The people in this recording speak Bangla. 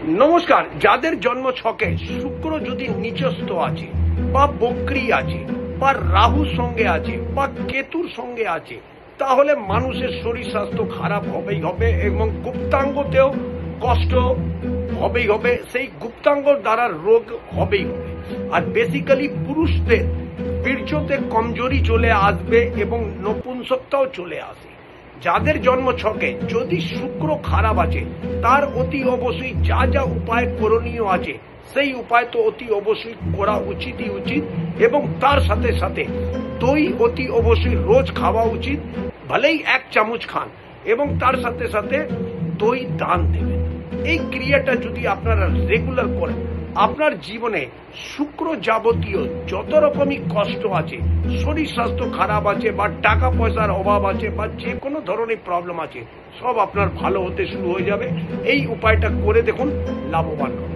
নমস্কার। যাদের জন্ম ছকে শুক্র যদি নিচস্থ আছে বা বক্রী আছে বা রাহুর সঙ্গে আছে বা কেতুর সঙ্গে আছে, তাহলে মানুষের শরীর স্বাস্থ্য খারাপ হবেই হবে এবং গুপ্তাঙ্গতেও কষ্ট হবেই হবে, সেই গুপ্তাঙ্গ দ্বারা রোগ হবেই হবে। আর বেসিক্যালি পুরুষদের বীর্যতে কমজোরি চলে আসবে এবং নপুংসকতাও চলে আসে। যাদের জন্ম ছকে যদি শুক্র খারাপ আছে, তার অতি অবশ্যই যা যা উপায় করণীয় আছে সেই উপায় তো অতি অবশ্যই করা উচিতই উচিত, এবং তার সাথে সাথে দই অতি অবশ্যই রোজ খাওয়া উচিত, ভলেই 1 চামচ খান, এবং তার সাথে সাথে দই দান দেবেন। এই ক্রিয়াটা যদি আপনারা রেগুলার করেন, আপনার জীবনে শুক্র যাবতীয় যত রকমই কষ্ট আছে, শরীর স্বাস্থ্য খারাপ আছে বা টাকা পয়সার অভাব আছে বা যে কোনো ধরনের প্রবলেম আছে, সব আপনার ভালো হতে শুরু হয়ে যাবে। এই উপায়টা করে দেখুন, লাভবান হবে।